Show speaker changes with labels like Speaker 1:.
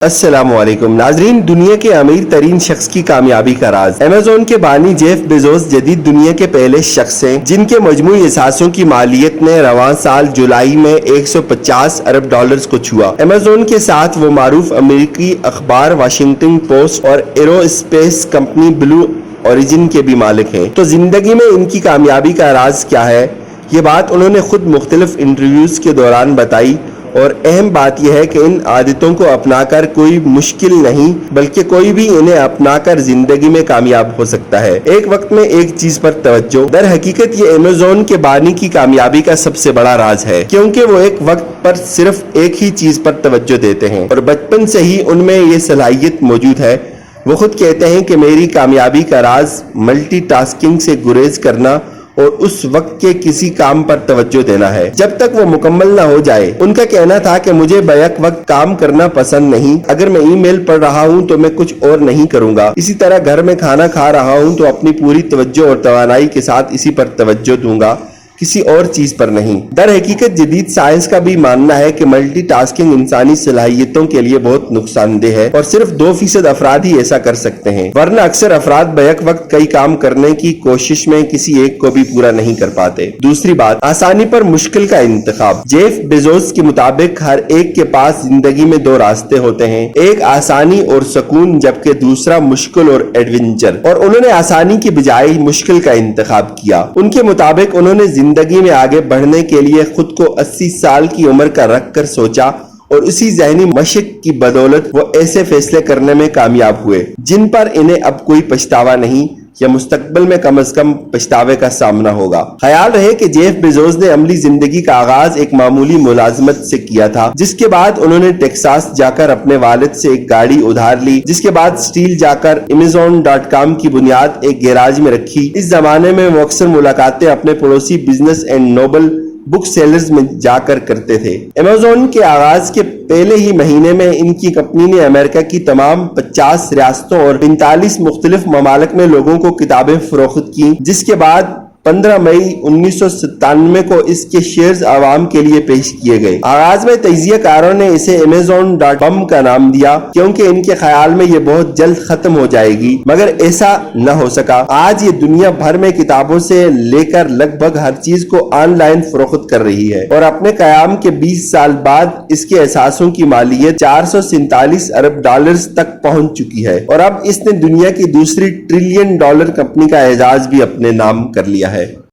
Speaker 1: अस्सलाम वालेकुम नाजरीन, दुनिया के अमीर तरीन शख्स की कामयाबी का राज। अमेज़न के बानी जेफ बेजोस जदीद दुनिया के पहले शख्स हैं जिनके मजमूई असासों की मालियत ने रवां साल जुलाई में 150 अरब डॉलर्स को छुआ। अमेज़न के साथ वो मारूफ अमेरिकी अखबार वाशिंगटन पोस्ट और एरोस्पेस कंपनी ब्लू ओरिजिन के भी मालिक हैं। तो जिंदगी में इनकी कामयाबी का राज क्या है, ये बात उन्होंने खुद मुख्तलिफ इंटरव्यूज के दौरान बताई। और अहम बात यह है कि इन आदतों को अपनाकर कोई मुश्किल नहीं बल्कि कोई भी इन्हें अपनाकर जिंदगी में कामयाब हो सकता है। एक वक्त में एक चीज पर तवज्जो। दर हकीकत ये अमेज़न के बानी की कामयाबी का सबसे बड़ा राज है, क्योंकि वो एक वक्त पर सिर्फ एक ही चीज पर तवज्जो देते हैं और बचपन से ही उनमें ये सलाहियत मौजूद है। वो खुद कहते हैं कि मेरी कामयाबी का राज मल्टीटास्किंग से गुरेज करना और उस वक्त के किसी काम पर तवज्जो देना है जब तक वो मुकम्मल ना हो जाए। उनका कहना था कि मुझे बैक वक्त काम करना पसंद नहीं। अगर मैं ईमेल पढ़ रहा हूँ तो मैं कुछ और नहीं करूंगा। इसी तरह घर में खाना खा रहा हूँ तो अपनी पूरी तवज्जो और तवानाई के साथ इसी पर तवज्जो दूंगा, किसी और चीज पर नहीं। दर हकीकत जदीद साइंस का भी मानना है कि मल्टीटास्किंग इंसानी सलाहियतों के लिए बहुत नुकसानदेह है और सिर्फ 2% अफराद ही ऐसा कर सकते हैं, वरना अक्सर अफराद बैक वक्त कई काम करने की कोशिश में किसी एक को भी पूरा नहीं कर पाते। दूसरी बात, आसानी पर मुश्किल का इंतखाब। जेफ बेजोस के मुताबिक हर एक के पास जिंदगी में दो रास्ते होते हैं, एक आसानी और सुकून जबकि दूसरा मुश्किल और एडवेंचर। और उन्होंने आसानी की बजाय मुश्किल का इंतखाब किया। उनके मुताबिक उन्होंने जिंदगी में आगे बढ़ने के लिए खुद को 80 साल की उम्र का रख कर सोचा और उसी जहनी मशक की बदौलत वो ऐसे फैसले करने में कामयाब हुए जिन पर इन्हें अब कोई पछतावा नहीं या मुस्तकबिल में कम से कम पछतावे का सामना होगा। ख्याल रहे कि जेफ बेजोस ने अमली जिंदगी का आगाज एक मामूली मुलाजमत से किया था, जिसके बाद उन्होंने टेक्सास जाकर अपने वालिद से एक गाड़ी उधार ली, जिसके बाद स्टील जाकर Amazon.com की बुनियाद एक गैराज में रखी। इस जमाने में वो अक्सर मुलाकातें अपने पड़ोसी business and Noble book sellers में जाकर करते थे। अमेज़न के आगाज के पहले ही महीने में इनकी कंपनी ने अमेरिका की तमाम 50 रियासतों और 45 मुख्तलिफ ममालिक में लोगों को किताबें फरोख्त की, जिसके बाद 15 मई 1997 को इसके शेयर्स आवाम के लिए पेश किए गए। आगाज में तजियाकारों ने इसे Amazon.com का नाम दिया क्योंकि इनके ख्याल में ये बहुत जल्द खत्म हो जाएगी, मगर ऐसा न हो सका। आज ये दुनिया भर में किताबों से लेकर लगभग हर चीज को ऑनलाइन फरोख्त कर रही है और अपने कयाम के 20 साल बाद इसके असासों की मालियत 447 अरब डॉलर्स तक पहुंच चुकी है और अब इसने दुनिया की दूसरी $1 ट्रिलियन कंपनी का एजाज भी अपने नाम कर लिया है।